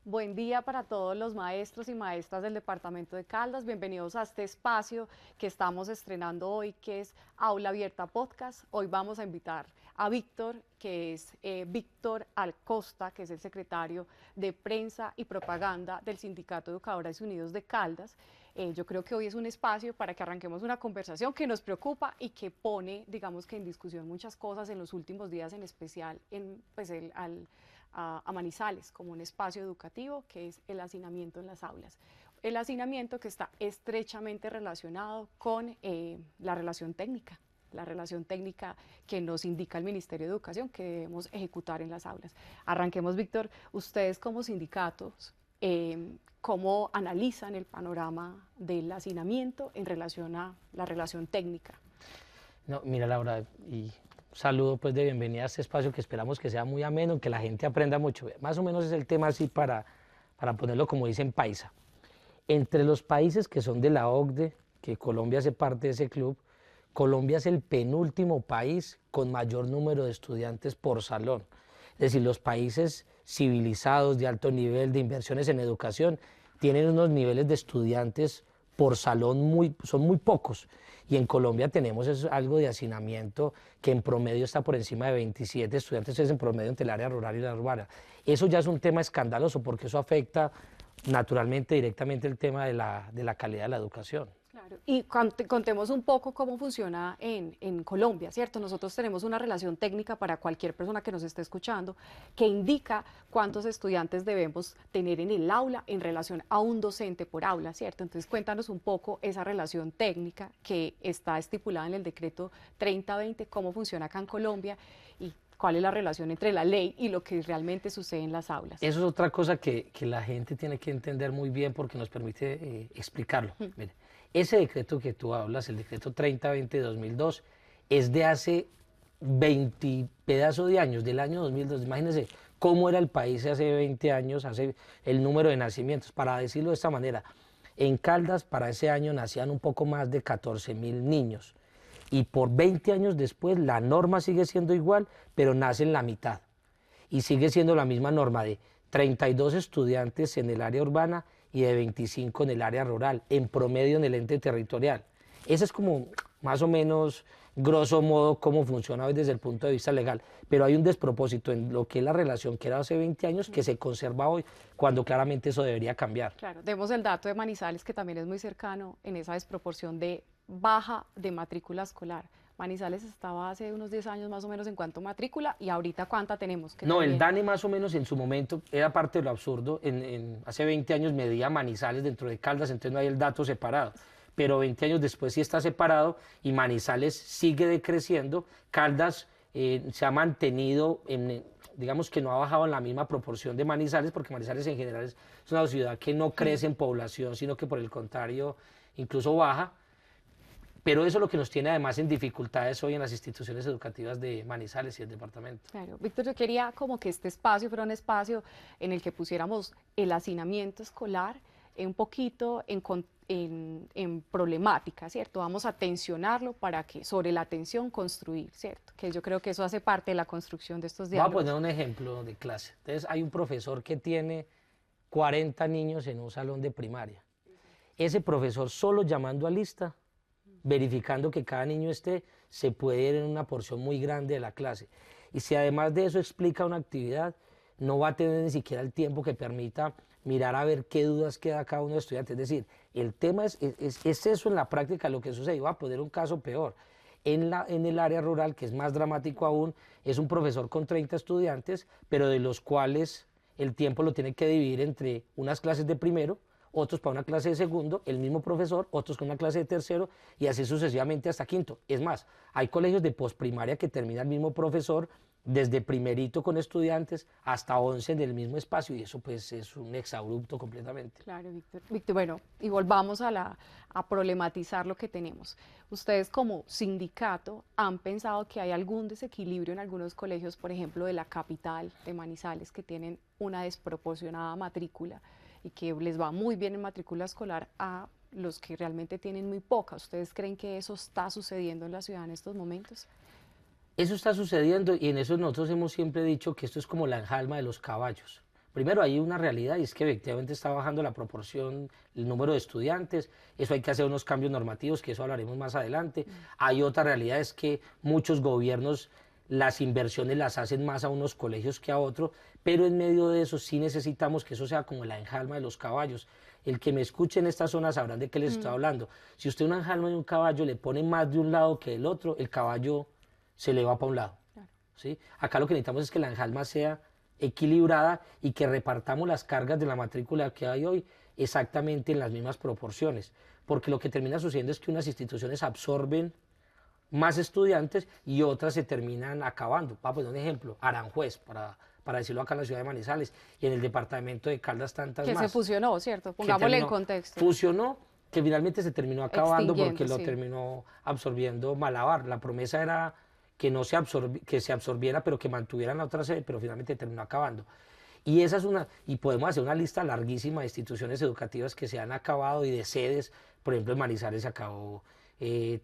Buen día para todos los maestros y maestras del departamento de Caldas. Bienvenidos a este espacio que estamos estrenando hoy, que es Aula Abierta Podcast. Hoy vamos a invitar a Víctor, que es Víctor Alcosta, que es el secretario de Prensa y Propaganda del Sindicato de Educadores Unidos de Caldas. Yo creo que hoy es un espacio para que arranquemos una conversación que nos preocupa y que pone, digamos que en discusión muchas cosas en los últimos días, en especial en, pues, a Manizales como un espacio educativo, que es el hacinamiento en las aulas. El hacinamiento que está estrechamente relacionado con la relación técnica que nos indica el Ministerio de Educación que debemos ejecutar en las aulas. Arranquemos, Víctor, ustedes como sindicatos, ¿cómo analizan el panorama del hacinamiento en relación a la relación técnica? No, mira, Laura, y saludo pues de bienvenida a este espacio que esperamos que sea muy ameno, que la gente aprenda mucho. Más o menos es el tema así para ponerlo como dicen paisa. Entre los países que son de la OCDE, que Colombia hace parte de ese club, Colombia es el penúltimo país con mayor número de estudiantes por salón. Es decir, los países civilizados de alto nivel de inversiones en educación tienen unos niveles de estudiantes por salón son muy pocos. Y en Colombia tenemos algo de hacinamiento que en promedio está por encima de 27 estudiantes, es en promedio entre el área rural y la urbana. Eso ya es un tema escandaloso porque eso afecta naturalmente, directamente el tema de la calidad de la educación. Claro. Y contemos un poco cómo funciona en Colombia, ¿cierto? Nosotros tenemos una relación técnica para cualquier persona que nos esté escuchando que indica cuántos estudiantes debemos tener en el aula en relación a un docente por aula, ¿cierto? Entonces cuéntanos un poco esa relación técnica que está estipulada en el decreto 3020, cómo funciona acá en Colombia y cuál es la relación entre la ley y lo que realmente sucede en las aulas. Eso es otra cosa que la gente tiene que entender muy bien porque nos permite explicarlo. Mire, ese decreto que tú hablas, el decreto 3020 de 2002, es de hace 20 pedazos de años, del año 2002. Imagínense cómo era el país hace 20 años, hace el número de nacimientos. Para decirlo de esta manera, en Caldas para ese año nacían un poco más de 14.000 niños. Y por 20 años después la norma sigue siendo igual, pero nace en la mitad. Y sigue siendo la misma norma de 32 estudiantes en el área urbana y de 25 en el área rural, en promedio en el ente territorial. Ese es como más o menos, grosso modo, cómo funciona hoy desde el punto de vista legal. Pero hay un despropósito en lo que es la relación que era hace 20 años que se conserva hoy, cuando claramente eso debería cambiar. Claro, demos el dato de Manizales, que también es muy cercano en esa desproporción de baja de matrícula escolar. Manizales estaba hace unos 10 años más o menos en cuanto a matrícula y ahorita ¿cuánta tenemos? Que no, también... el DANE más o menos en su momento era parte de lo absurdo. Hace 20 años medía Manizales dentro de Caldas, entonces no hay el dato separado. Pero 20 años después sí está separado y Manizales sigue decreciendo. Caldas se ha mantenido, digamos que no ha bajado en la misma proporción de Manizales, porque Manizales en general es una ciudad que no crece en población, sino que por el contrario incluso baja. Pero eso es lo que nos tiene además en dificultades hoy en las instituciones educativas de Manizales y el departamento. Claro, Víctor, yo quería como que este espacio fuera un espacio en el que pusiéramos el hacinamiento escolar un poquito en problemática, ¿cierto? Vamos a tensionarlo para que sobre la tensión construir, ¿cierto? Que yo creo que eso hace parte de la construcción de estos diálogos. Voy a poner un ejemplo de clase. Entonces hay un profesor que tiene 40 niños en un salón de primaria. Ese profesor solo llamando a lista, verificando que cada niño esté, se puede ir en una porción muy grande de la clase. Y si además de eso explica una actividad, no va a tener ni siquiera el tiempo que permita mirar a ver qué dudas queda cada uno de los estudiantes. Es decir, el tema es eso en la práctica lo que sucede. Voy a poner un caso peor. En el área rural, que es más dramático aún, es un profesor con 30 estudiantes, pero de los cuales el tiempo lo tiene que dividir entre unas clases de primero, otros para una clase de segundo, el mismo profesor, otros con una clase de tercero y así sucesivamente hasta quinto. Es más, hay colegios de posprimaria que termina el mismo profesor desde primerito con estudiantes hasta 11 en el mismo espacio y eso pues es un exabrupto completamente. Claro, Víctor. Víctor, bueno, y volvamos a problematizar lo que tenemos. Ustedes como sindicato han pensado que hay algún desequilibrio en algunos colegios, por ejemplo, de la capital, de Manizales, que tienen una desproporcionada matrícula y que les va muy bien en matrícula escolar a los que realmente tienen muy poca. ¿Ustedes creen que eso está sucediendo en la ciudad en estos momentos? Eso está sucediendo y en eso nosotros hemos siempre dicho que esto es como la enjalma de los caballos. Primero hay una realidad y es que efectivamente está bajando la proporción, el número de estudiantes, eso hay que hacer unos cambios normativos, que eso hablaremos más adelante. Hay otra realidad, es que muchos gobiernos las inversiones las hacen más a unos colegios que a otros, pero en medio de eso sí necesitamos que eso sea como la enjalma de los caballos. El que me escuche en esta zona sabrán de qué les estoy hablando. Si usted una enjalma de un caballo le pone más de un lado que del otro, el caballo se le va para un lado. Claro. ¿Sí? Acá lo que necesitamos es que la enjalma sea equilibrada y que repartamos las cargas de la matrícula que hay hoy exactamente en las mismas proporciones, porque lo que termina sucediendo es que unas instituciones absorben más estudiantes y otras se terminan acabando. Vamos a poner un ejemplo, Aranjuez, para decirlo acá en la ciudad de Manizales, y en el departamento de Caldas tantas más. Que se fusionó, ¿cierto? Pongámosle en contexto. Fusionó, que finalmente se terminó acabando porque lo terminó absorbiendo Malabar. La promesa era que no se que se absorbiera, pero que mantuvieran la otra sede, pero finalmente terminó acabando. Y esa es y podemos hacer una lista larguísima de instituciones educativas que se han acabado y de sedes. Por ejemplo, en Manizales se acabó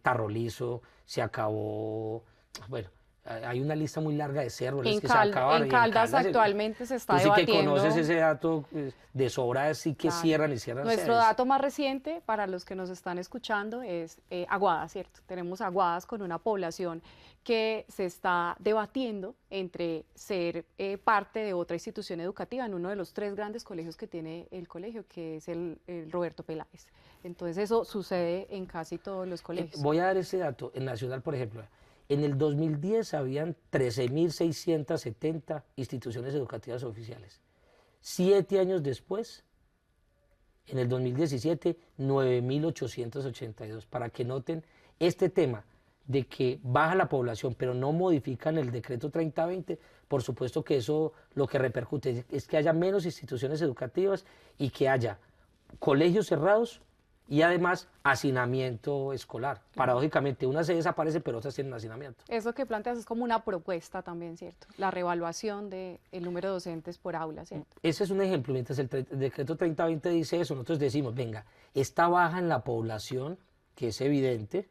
Tarrolizo, se acabó, bueno, hay una lista muy larga de cerros que se acabaron. En Caldas actualmente se está debatiendo. Tú sí que conoces ese dato de sobra, sí que cierran y cierran Nuestro dato más reciente, para los que nos están escuchando, es Aguada, ¿cierto? Tenemos Aguadas con una población que se está debatiendo entre ser parte de otra institución educativa en uno de los 3 grandes colegios que tiene el colegio, que es el Roberto Peláez. Entonces eso sucede en casi todos los colegios. Voy a dar ese dato. En Nacional, por ejemplo, en el 2010 habían 13.670 instituciones educativas oficiales. 7 años después, en el 2017, 9.882. Para que noten este tema de que baja la población, pero no modifican el decreto 3020, por supuesto que eso lo que repercute es que haya menos instituciones educativas y que haya colegios cerrados y además hacinamiento escolar. Paradójicamente, una se desaparece, pero otras tienen hacinamiento. Eso que planteas es como una propuesta también, ¿cierto? La reevaluación del número de docentes por aula, ¿cierto? Ese es un ejemplo. Mientras el decreto 3020 dice eso, nosotros decimos, venga, esta baja en la población, que es evidente,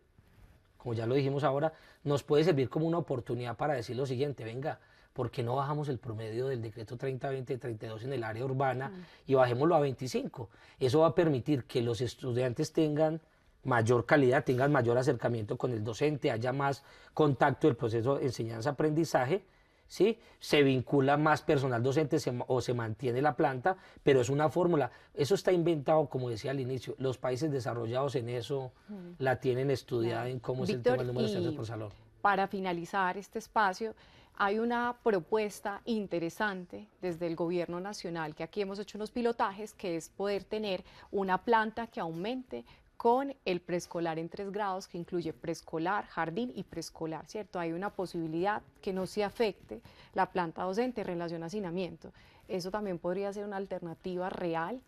como ya lo dijimos ahora, nos puede servir como una oportunidad para decir lo siguiente, venga, ¿por qué no bajamos el promedio del decreto 3020 de 32 en el área urbana y bajémoslo a 25? Eso va a permitir que los estudiantes tengan mayor calidad, tengan mayor acercamiento con el docente, haya más contacto del proceso de enseñanza-aprendizaje, ¿sí? Se vincula más personal docente o se mantiene la planta, pero es una fórmula. Eso está inventado, como decía al inicio, los países desarrollados en eso la tienen estudiada en cómo es el tema del número de estudiantes por salón. Para finalizar este espacio, hay una propuesta interesante desde el gobierno nacional, que aquí hemos hecho unos pilotajes, que es poder tener una planta que aumente con el preescolar en 3 grados, que incluye preescolar, jardín y preescolar, ¿cierto? Hay una posibilidad que no se afecte la planta docente en relación a hacinamiento. ¿Eso también podría ser una alternativa real?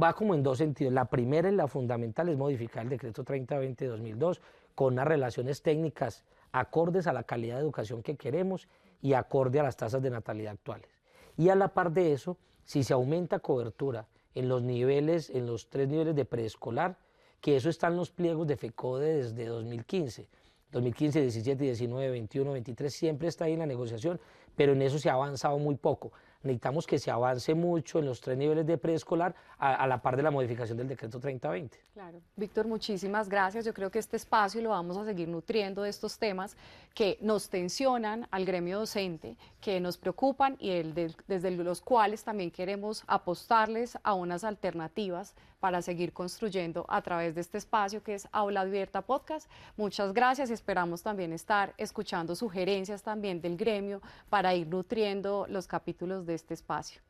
Va como en 2 sentidos. La primera y la fundamental es modificar el decreto 3020 de 2002 con unas relaciones técnicas acordes a la calidad de educación que queremos y acorde a las tasas de natalidad actuales. Y a la par de eso, si se aumenta cobertura en los niveles, en los 3 niveles de preescolar, que eso está en los pliegos de FECODE desde 2015. 2015, 17, 19, 21, 23, siempre está ahí en la negociación, pero en eso se ha avanzado muy poco. Necesitamos que se avance mucho en los 3 niveles de preescolar a la par de la modificación del decreto 3020. Claro. Víctor, muchísimas gracias. Yo creo que este espacio lo vamos a seguir nutriendo de estos temas que nos tensionan al gremio docente, que nos preocupan y desde los cuales también queremos apostarles a unas alternativas para seguir construyendo a través de este espacio que es Aula Abierta Podcast. Muchas gracias y esperamos también estar escuchando sugerencias también del gremio para ir nutriendo los capítulos de este espacio.